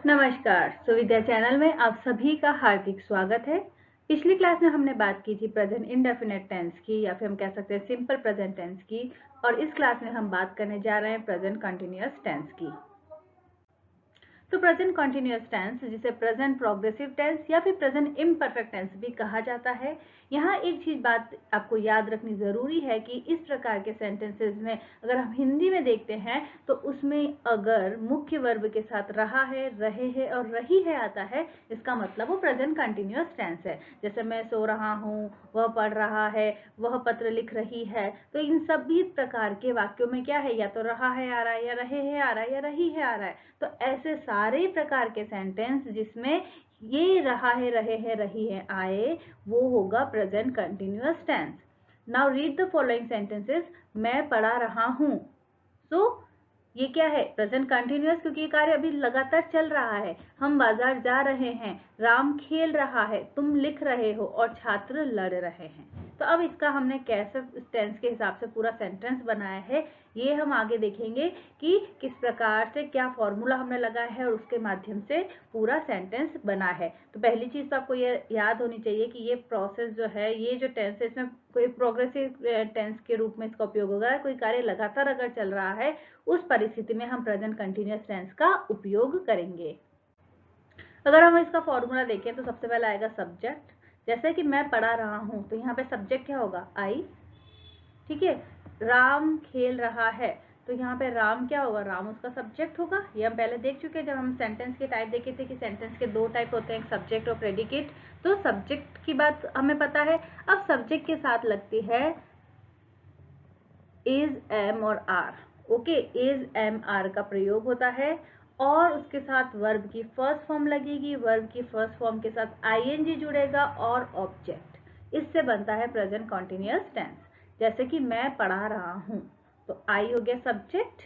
नमस्कार, सुविद्या चैनल में आप सभी का हार्दिक स्वागत है। पिछली क्लास में हमने बात की थी प्रेजेंट इंडेफिनिट टेंस की या फिर हम कह सकते हैं सिंपल प्रेजेंट टेंस की, और इस क्लास में हम बात करने जा रहे हैं प्रेजेंट कंटिन्यूअस टेंस की। तो प्रेजेंट कंटिन्यूअस टेंस, जिसे प्रेजेंट प्रोग्रेसिव टेंस या फिर प्रेजेंट इम्परफेक्ट टेंस भी कहा जाता है। यहाँ एक चीज बात आपको याद रखनी जरूरी है कि इस प्रकार के सेंटेंसेस में अगर हम हिंदी में देखते हैं तो उसमें अगर मुख्य वर्ब के साथ रहा है, रहे हैं और रही है आता है, इसका मतलब वो प्रेजेंट कंटिन्यूअस टेंस है। जैसे मैं सो रहा हूँ, वह पढ़ रहा है, वह पत्र लिख रही है, तो इन सभी प्रकार के वाक्यों में क्या है, या तो रहा है आ रहा है, या रहे हैं आ रहा है, या रही है आ रहा है। तो ऐसे सारे प्रकार के सेंटेंस जिसमें ये रहा है, रहे हैं, रही है आए, वो होगा present continuous tense. Now read the following sentences. मैं पढ़ा रहा हूं। सो ये क्या है, प्रेजेंट कंटिन्यूअस, क्योंकि ये कार्य अभी लगातार चल रहा है। हम बाजार जा रहे हैं, राम खेल रहा है, तुम लिख रहे हो और छात्र लड़ रहे हैं। तो अब इसका हमने कैसे टेंस के हिसाब से पूरा सेंटेंस बनाया है, ये हम आगे देखेंगे कि किस प्रकार से क्या फॉर्मूला हमने लगाया है और उसके माध्यम से पूरा सेंटेंस बना है। तो पहली चीज तो आपको ये याद होनी चाहिए कि ये प्रोसेस जो है, ये जो टेंस है, इसमें कोई प्रोग्रेसिव टेंस के रूप में इसका उपयोग होगा। कोई कार्य लगातार अगर चल रहा है, उस परिस्थिति में हम प्रेजेंट कंटिन्यूअस टेंस का उपयोग करेंगे। अगर हम इसका फॉर्मूला देखें तो सबसे पहले आएगा सब्जेक्ट। जैसे कि मैं पढ़ा रहा हूं, तो यहाँ पे सब्जेक्ट क्या होगा, आई। ठीक है। राम खेल रहा है, तो यहाँ पे राम क्या होगा, राम उसका सब्जेक्ट होगा। ये हम पहले देख चुके हैं जब हम सेंटेंस के टाइप देखे थे कि सेंटेंस के दो टाइप होते हैं, सब्जेक्ट और प्रेडिकेट। तो सब्जेक्ट की बात हमें पता है। अब सब्जेक्ट के साथ लगती है इज, एम और are. Okay, is, am, are का प्रयोग होता है और उसके साथ वर्ब की फर्स्ट फॉर्म लगेगी। वर्ब की फर्स्ट फॉर्म के साथ आईएनजी जुड़ेगा और ऑब्जेक्ट। इससे बनता है प्रेजेंट कॉन्टिन्यूअस टेंस। जैसे कि मैं पढ़ा रहा हूं, तो आई हो गया सब्जेक्ट।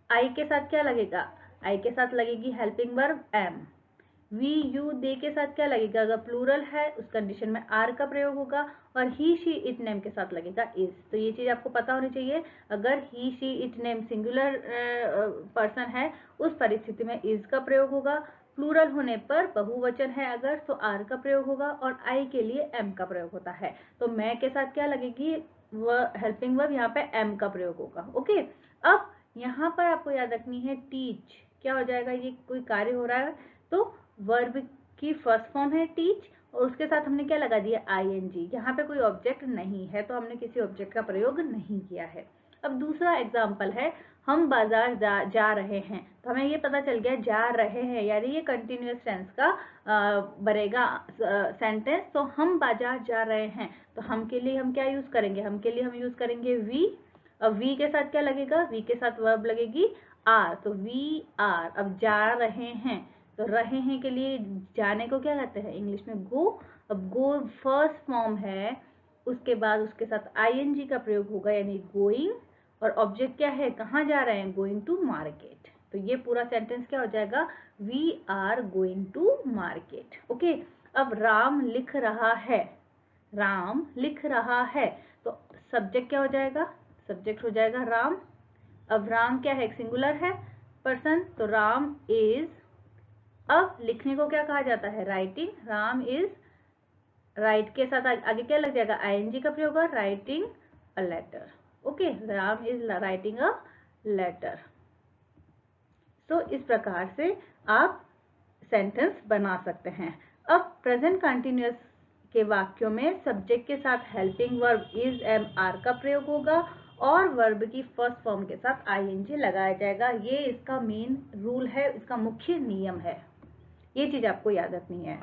आई के साथ क्या लगेगा, आई के साथ लगेगी helping verb am. We, you, they के साथ क्या लगेगा, अगर प्लूरल है उस कंडीशन में आर का प्रयोग होगा। और ही, शी, इट, नेम के साथ लगेगा इज। तो ये चीज आपको पता होनी चाहिए। अगर he, she, it, name singular person है, उस परिस्थिति में इज का प्रयोग होगा। प्लूरल होने पर, बहुवचन है अगर, तो आर का प्रयोग होगा और आई के लिए एम का प्रयोग होता है। तो मैं के साथ क्या लगेगी, वह हेल्पिंग वर्ब, यहाँ पे एम का प्रयोग होगा। ओके, अब यहाँ पर आपको याद रखनी है टीच। क्या हो जाएगा, ये कोई कार्य हो रहा है, तो वर्ब की फर्स्ट फॉर्म है टीच और उसके साथ हमने क्या लगा दिया, आईएनजी। यहाँ पे कोई ऑब्जेक्ट नहीं है, तो हमने किसी ऑब्जेक्ट का प्रयोग नहीं किया है। अब दूसरा एग्जाम्पल है, हम बाजार जा रहे हैं। तो हमें ये पता चल गया जा रहे हैं, यानी ये कंटिन्यूअस टेंस का बनेगा सेंटेंस। तो हम बाजार जा रहे हैं, तो हम के लिए हम क्या यूज करेंगे, हम के लिए हम यूज करेंगे वी। अब वी के साथ क्या लगेगा, वी के साथ वर्ब लगेगी आर, तो वी आर। अब जा रहे हैं, तो रहे हैं के लिए जाने को क्या कहते हैं इंग्लिश में, गो। अब गो फर्स्ट फॉर्म है, उसके बाद उसके साथ आईएनजी का प्रयोग होगा, यानी गोइंग। और ऑब्जेक्ट क्या है, कहाँ जा रहे हैं, गोइंग टू मार्केट। तो ये पूरा सेंटेंस क्या हो जाएगा, we are going to market. Okay, अब राम लिख रहा है, राम लिख रहा है, तो सब्जेक्ट क्या हो जाएगा, सब्जेक्ट हो जाएगा राम। अब राम क्या है, सिंगुलर है पर्सन, तो राम इज। अब लिखने को क्या कहा जाता है, राइटिंग। राम इज राइट के साथ आगे क्या लग जाएगा, आईएनजी का प्रयोग होगा, writing a letter. Okay, Ram is writing a letter. तो इस प्रकार से आप सेंटेंस बना सकते हैं। अब प्रेजेंट कंटिन्यूअस के वाक्यों में सब्जेक्ट के साथ helping verb is, am, are का प्रयोग होगा और वर्ब की फर्स्ट फॉर्म के साथ आईएनजी लगाया जाएगा। ये इसका मेन रूल है, इसका मुख्य नियम है। ये चीज आपको याद रखनी है।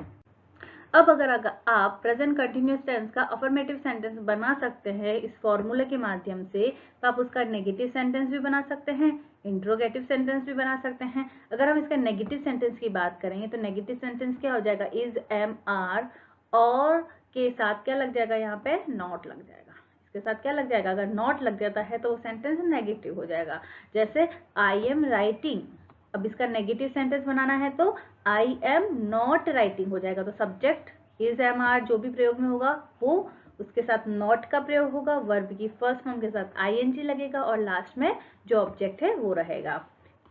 अब अगर आप प्रेजेंट कंटिन्यूअस टेंस का अफर्मेटिव सेंटेंस बना सकते हैं इस फॉर्मूले के माध्यम से, तो आप उसका नेगेटिव सेंटेंस भी बना सकते हैं, इंट्रोगेटिव सेंटेंस भी बना सकते हैं। अगर हम इसका नेगेटिव सेंटेंस की बात करेंगे तो नेगेटिव सेंटेंस क्या हो जाएगा, इज, एम, आर और के साथ क्या लग जाएगा, यहाँ पे नॉट लग जाएगा। इसके साथ क्या लग जाएगा, अगर नॉट लग जाता है तो वो सेंटेंस नेगेटिव हो जाएगा। जैसे आई एम राइटिंग, अब इसका नेगेटिव सेंटेंस बनाना है तो आई एम नॉट राइटिंग हो जाएगा। तो सब्जेक्ट इज, एम, आर जो भी प्रयोग में होगा वो उसके साथ नॉट का प्रयोग होगा, वर्ब की फर्स्ट फॉर्म के साथ आईएनजी लगेगा और लास्ट में जो ऑब्जेक्ट है वो रहेगा।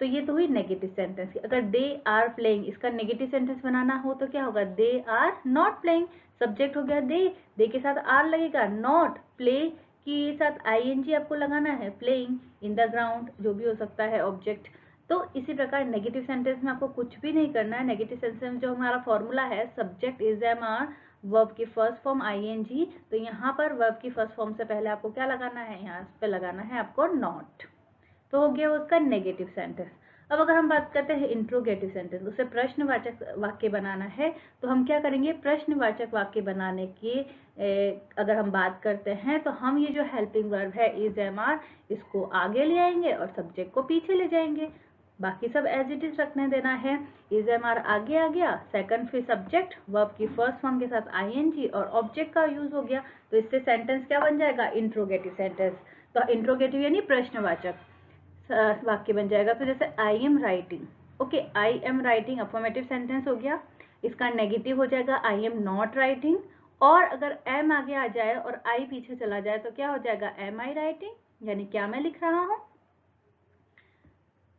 तो ये तो हुई नेगेटिव सेंटेंस की। अगर दे आर प्लेइंग, इसका नेगेटिव सेंटेंस बनाना हो तो क्या होगा, they are not playing. Subject हो गया दे के साथ आर लगेगा, नॉट, प्ले के साथ आईएनजी आपको लगाना है, प्लेइंग इन द ग्राउंड, जो भी हो सकता है ऑब्जेक्ट। तो इसी प्रकार नेगेटिव सेंटेंस में आपको कुछ भी नहीं करना है। नेगेटिव सेंटेंस जो हमारा फॉर्मूला है, subject is am are, verb की फर्स्ट फॉर्म आईएनजी, तो यहाँ पर वर्ब की फर्स्ट फॉर्म से पहले आपको क्या लगाना है, यहाँ पे लगाना है आपको नॉट। तो हो गया उसका नेगेटिव सेंटेंस। अब अगर हम बात करते हैं इंट्रोगेटिव सेंटेंस, उसे प्रश्नवाचक वाक्य बनाना है, तो हम क्या करेंगे, प्रश्नवाचक वाक्य बनाने की अगर हम बात करते हैं तो हम ये जो हेल्पिंग वर्ब है इज एम आर, इसको आगे ले आएंगे और सब्जेक्ट को पीछे ले जाएंगे। बाकी सब एज इट इज रखने देना है। इज एम आर आगे आ गया, सेकंड फिर सब्जेक्ट, वर्ब की फर्स्ट फॉर्म के साथ आईएनजी और ऑब्जेक्ट का यूज हो गया, तो इससे सेंटेंस क्या बन जाएगा, इंट्रोगेटिव सेंटेंस। तो इंट्रोगेटिव यानी प्रश्नवाचक वाक्य बन जाएगा। तो जैसे I am writing, okay, I am writing affirmative sentence हो गया, इसका नेगेटिव हो जाएगा आई एम नॉट राइटिंग। और अगर एम आगे आ जाए और आई पीछे चला जाए तो क्या हो जाएगा, एम आई राइटिंग, यानी क्या मैं लिख रहा हूं।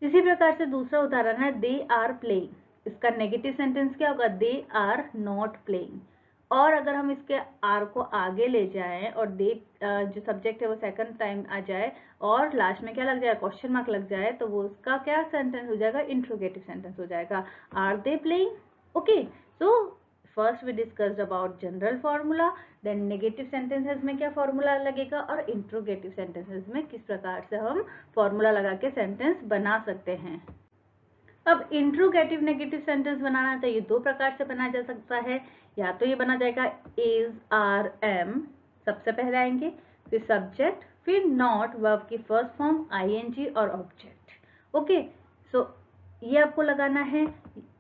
इसी प्रकार से दूसरा उदाहरण है दे आर प्लेइंग, इसका नेगेटिव सेंटेंस क्या होगा, दे आर नॉट प्लेइंग। और अगर हम इसके आर को आगे ले जाएं और दे जो सब्जेक्ट है वो सेकंड टाइम आ जाए और लास्ट में क्या लग जाए, क्वेश्चन मार्क लग जाए, तो वो उसका क्या सेंटेंस हो जाएगा, इंट्रोगेटिव सेंटेंस हो जाएगा, are they playing. Okay, so first we discussed about general formula, then negative sentences में क्या फॉर्मूला लगेगा और इंट्रोगेटिव सेंटेंसेस में किस प्रकार से हम फॉर्मूला लगा के सेंटेंस बना सकते हैं। अब इंट्रोगेटिव नेगेटिव सेंटेंस बनाना है तो ये दो प्रकार से बनाया जा सकता है। या तो ये बना जाएगा इज आर एम, सबसे पहले आएंगे, फिर सब्जेक्ट, फिर नॉट, वर्ब की फर्स्ट फॉर्म आईएनजी और ऑब्जेक्ट। ओके, सो ये आपको लगाना है।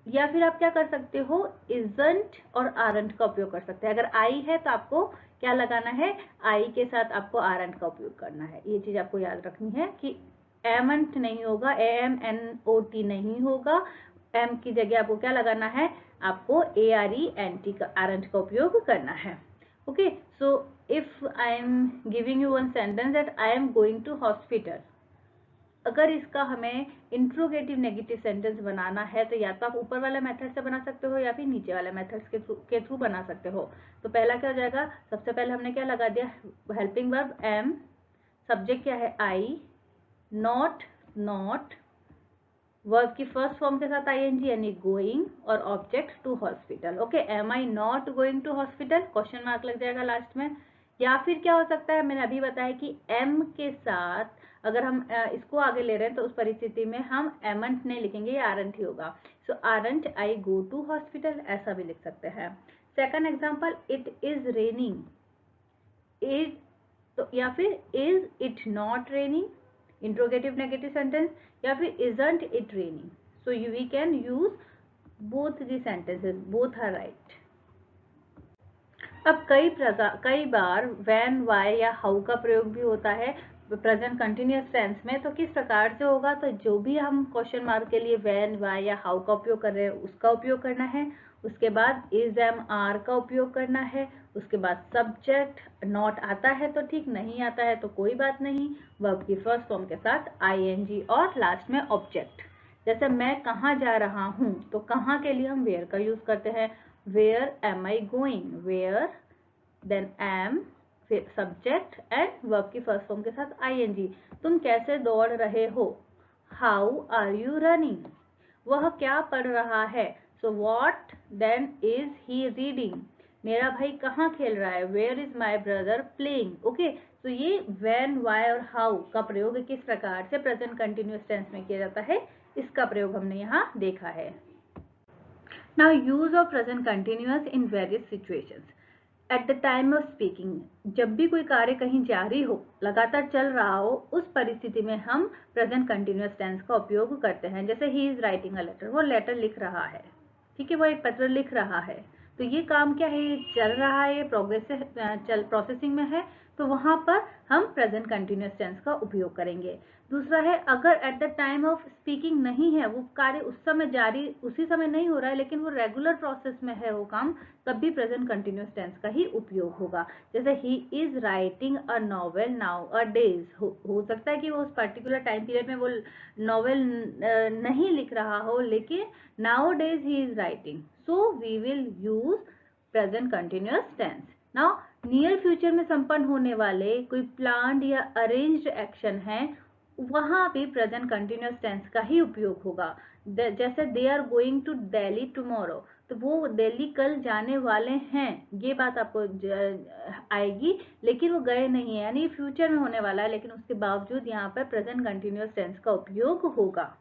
या फिर आप क्या कर सकते हो, इजंट और आरंट का उपयोग कर सकते हैं। अगर आई है तो आपको क्या लगाना है, आई के साथ आपको आरंट का उपयोग करना है। ये चीज आपको याद रखनी है कि एमंट नहीं होगा, AMNOT नहीं होगा, एम की जगह आपको क्या लगाना है, आपको ARENT का, आरंट का उपयोग करना है। Okay, so if I am giving you one sentence that I am going to hospital, अगर इसका हमें इंट्रोगेटिव नेगेटिव सेंटेंस बनाना है तो या तो आप ऊपर वाले मेथड से बना सकते हो या फिर नीचे वाले मेथड्स के थ्रू बना सकते हो। तो पहला क्या हो जाएगा, सबसे पहले हमने क्या लगा दिया, हेल्पिंग वर्ब एम, सब्जेक्ट क्या है आई, नॉट नॉट, वर्ब की फर्स्ट फॉर्म के साथ आईएनजी यानी गोइंग और object to hospital. Okay, am I not going to hospital, question mark लग जाएगा लास्ट में। या फिर क्या हो सकता है, मैंने अभी बताया कि एम के साथ अगर हम इसको आगे ले रहे हैं तो उस परिस्थिति में हम एमंट नहीं लिखेंगे, ये आरंट ही होगा। So aren't I go to hospital, ऐसा भी लिख सकते हैं। Second example, it is raining, is, तो या फिर is it not raining, interrogative negative sentence, या फिर isn't it raining. So we can use both the sentences, both are right. अब कई बार व्हेन, वाई या हाउ का प्रयोग भी होता है प्रेजेंट कंटिन्यूअस टेंस में। तो किस प्रकार से होगा, तो जो भी हम क्वेश्चन मार्क के लिए व्हेन, वाई या हाउ का उपयोग कर रहे हैं उसका उपयोग करना है। उसके बाद इज एम आर का उपयोग करना है। उसके बाद सब्जेक्ट, नॉट आता है तो ठीक, नहीं आता है तो कोई बात नहीं, वर्ब की फर्स्ट फॉर्म के साथ आईएनजी और लास्ट में ऑब्जेक्ट। जैसे मैं कहाँ जा रहा हूँ, तो कहाँ के लिए हम वेयर का यूज करते हैं, where am I going, where, then am, फिर सब्जेक्ट एंड वर्ब की फर्स्ट फॉर्म के साथ आईएनजी। तुम कैसे दौड़ रहे हो, हाउ आर यू रनिंग, वह क्या पढ़ रहा है, so what then is he reading, मेरा भाई कहाँ खेल रहा है, where is my brother playing. Okay, तो ये व्हेन, वाई और हाउ का प्रयोग किस प्रकार से प्रेजेंट कंटिन्यूअस टेंस में किया जाता है, इसका प्रयोग हमने यहाँ देखा है। Now use of present continuous in various situations. At the time of speaking, जब भी कोई कार्य कहीं जारी हो, लगातार चल रहा हो, उस परिस्थिति में हम प्रेजेंट कंटिन्यूअस टेंस का उपयोग करते हैं। जैसे he is writing a letter, वो लेटर लिख रहा है, ठीक है, वो एक पत्र लिख रहा है, तो ये काम क्या है, ये चल रहा है, ये प्रोसेसिंग में है, तो वहां पर हम प्रेजेंट कंटिन्यूअस टेंस का उपयोग करेंगे। दूसरा है, अगर at the time of speaking नहीं है, वो कार्य उस समय जारी उसी समय नहीं हो रहा है, लेकिन वो रेगुलर प्रोसेस में है वो काम, तब भी प्रेजेंट कंटिन्यूअस टेंस का ही उपयोग होगा। जैसे he is writing a novel now a days, हो सकता है कि वो उस पर्टिकुलर टाइम पीरियड में वो नॉवेल नहीं लिख रहा हो, लेकिन nowadays he is writing, so we will use present continuous tense. Now near future में संपन्न होने वाले कोई प्लान्ड या अरेंज्ड एक्शन है, वहां भी प्रेजेंट कंटिन्यूअस टेंस का ही उपयोग होगा। जैसे they are going to Delhi tomorrow, तो वो दिल्ली कल जाने वाले हैं, ये बात आपको आएगी, लेकिन वो गए नहीं है, यानी फ्यूचर में होने वाला है, लेकिन उसके बावजूद यहाँ पर प्रेजेंट कंटिन्यूअस टेंस का उपयोग होगा।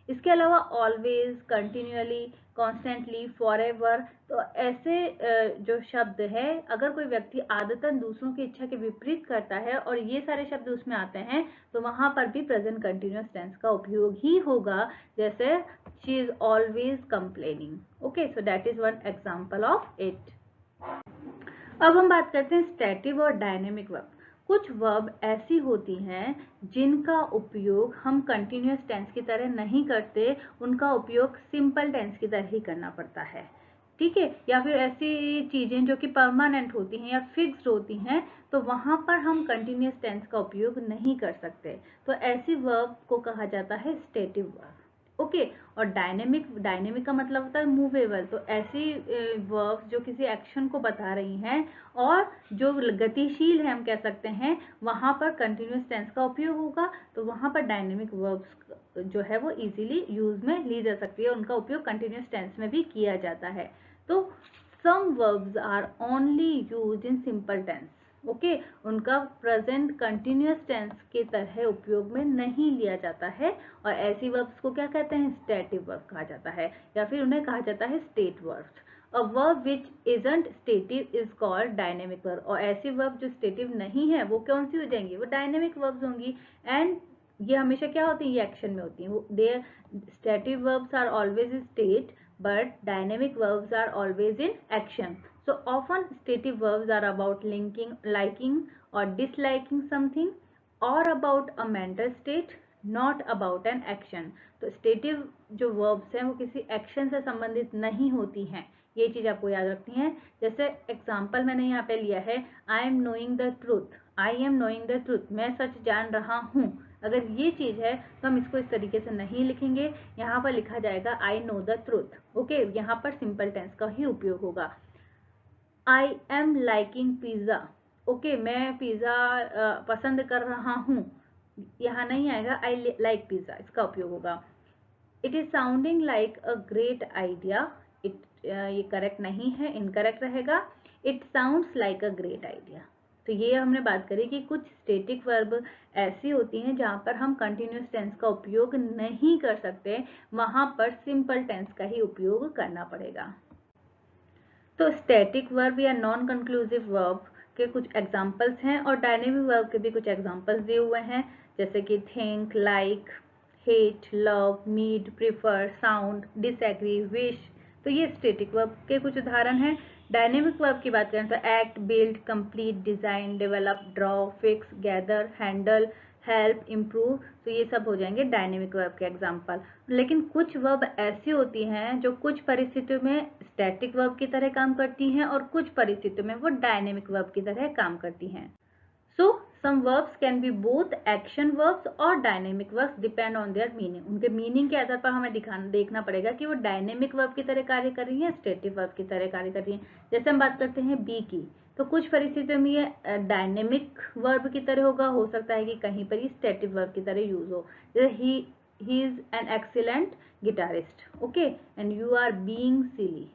इसके अलावा ऑलवेज, कंटिन्यूअली, कॉन्स्टेंटली, फॉरएवर, तो ऐसे जो शब्द है, अगर कोई व्यक्ति आदतन दूसरों की इच्छा के विपरीत करता है और ये सारे शब्द उसमें आते हैं, तो वहां पर भी प्रेजेंट कंटिन्यूअस टेंस का उपयोग ही होगा। जैसे she is always complaining. Okay, so that is one example of it. अब हम बात करते हैं स्टैटिव और डायनेमिक वर्ब। कुछ वर्ब ऐसी होती हैं जिनका उपयोग हम कंटिन्यूअस टेंस की तरह नहीं करते, उनका उपयोग सिंपल टेंस की तरह ही करना पड़ता है, ठीक है। या फिर ऐसी चीजें जो कि परमानेंट होती हैं या फिक्स्ड होती हैं, तो वहां पर हम कंटिन्यूअस टेंस का उपयोग नहीं कर सकते, तो ऐसी वर्ब को कहा जाता है स्टैटिव वर्ब। ओके, और डायनेमिक का मतलब होता है मूवेबल, तो ऐसी वर्ब्स जो किसी एक्शन को बता रही हैं और जो गतिशील है, हम कह सकते हैं, वहां पर कंटिन्यूअस टेंस का उपयोग होगा, तो वहां पर डायनेमिक वर्ब्स जो है वो इजीली यूज में ली जा सकती है, उनका उपयोग कंटिन्यूअस टेंस में भी किया जाता है। तो some verbs are only used in simple tense. Okay, उनका प्रेजेंट कंटिन्यूअस टेंस के तरह उपयोग में नहीं लिया जाता है, और ऐसी वर्ब्स को क्या कहते हैं, स्टैटिव वर्ब कहा जाता है, या फिर उन्हें कहा जाता है state verbs. A verb which isn't stative is called dynamic verb, और ऐसी वर्ब जो स्टेटिव नहीं है वो कौन सी हो जाएंगी, वो डायनेमिक वर्ब्स होंगी। एंड ये हमेशा क्या होती है, ये एक्शन में होती है। There stative verbs are always in state, but dynamic verbs are always in action. So often stative verbs are about linking, liking or disliking something, or about a mental state, not about an action. तो stative जो verbs हैं वो किसी action से संबंधित नहीं होती हैं, ये चीज आपको याद रखनी है। जैसे एग्जाम्पल मैंने यहाँ पे लिया है, I am knowing the truth, I am knowing the truth, मैं सच जान रहा हूँ। अगर ये चीज है तो हम इसको इस तरीके से नहीं लिखेंगे, यहाँ पर लिखा जाएगा I know the truth. Okay, यहाँ पर सिंपल टेंस का ही उपयोग होगा। I am liking pizza, okay, मैं पिज्जा पसंद कर रहा हूँ, यहाँ नहीं आएगा आई लाइक पिज्जा, इसका उपयोग होगा। It is sounding like a great idea, ये करेक्ट नहीं है, इनकरेक्ट रहेगा। It sounds like a great idea. तो ये हमने बात करी कि कुछ स्टेटिक वर्ब ऐसी होती हैं जहां पर हम कंटिन्यूअस टेंस का उपयोग नहीं कर सकते, वहां पर सिंपल टेंस का ही उपयोग करना पड़ेगा। तो स्टैटिक वर्ब या नॉन कंक्लूसिव वर्ब के कुछ एग्जांपल्स हैं, और डायनेमिक वर्ब के भी कुछ एग्जांपल्स दिए हुए हैं, जैसे कि think, like, hate, love, need, prefer, sound, disagree, wish. तो ये स्टैटिक वर्ब के कुछ उदाहरण हैं। डायनेमिक वर्ब की बात करें तो act, build, complete, design, develop, draw, fix, gather, handle, help, improve, तो ये सब हो जाएंगे डायनेमिक वर्ब के एग्जाम्पल। लेकिन कुछ वर्ब ऐसी होती हैं जो कुछ परिस्थितियों में स्टैटिक वर्ब की तरह काम करती हैं और कुछ परिस्थितियों में वो डायनेमिक वर्ब की तरह काम करती हैं। So some verbs can be both action verbs और dynamic verbs, depend on their meaning. उनके मीनिंग के आधार पर हमें देखना पड़ेगा कि वो डायनेमिक वर्ब की तरह कार्य कर रही है, स्टैटिक वर्ब की तरह कार्य कर रही है। जैसे हम बात करते हैं बी की, तो कुछ परिस्थितियों में ये डायनेमिक वर्ब की तरह होगा, हो सकता है कि कहीं पर ही स्टैटिक वर्ब की तरह यूज हो। जैसे he is an excellent guitarist, okay, and you are being silly.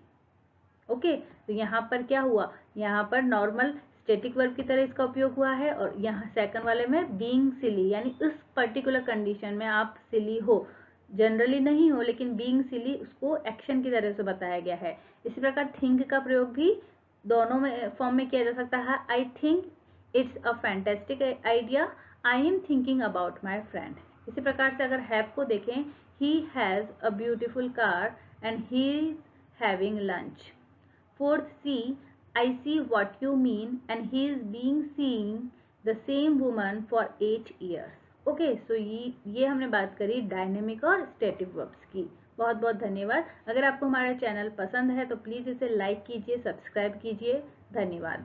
Okay, तो यहाँ पर क्या हुआ, यहाँ पर नॉर्मल स्टैटिक वर्ब की तरह इसका उपयोग हुआ है, और यहाँ सेकंड वाले में बीइंग सिली, यानी उस पर्टिकुलर कंडीशन में आप सिली हो, जनरली नहीं हो, लेकिन बीइंग सिली उसको एक्शन की तरह से बताया गया है। इसी प्रकार थिंक का प्रयोग भी दोनों में फॉर्म में किया जा सकता है। I think it's a fantastic idea, I am thinking about my friend. इसी प्रकार से अगर हैव को देखें, he has a beautiful car and he is having lunch. Fourth C, I see what you mean and he is being seeing the same woman for 8 years. Okay, सो ये हमने बात करी डायनेमिक और स्टैटिक वर्ब्स की। बहुत बहुत धन्यवाद। अगर आपको हमारा चैनल पसंद है तो प्लीज़ इसे लाइक कीजिए, सब्सक्राइब कीजिए। धन्यवाद।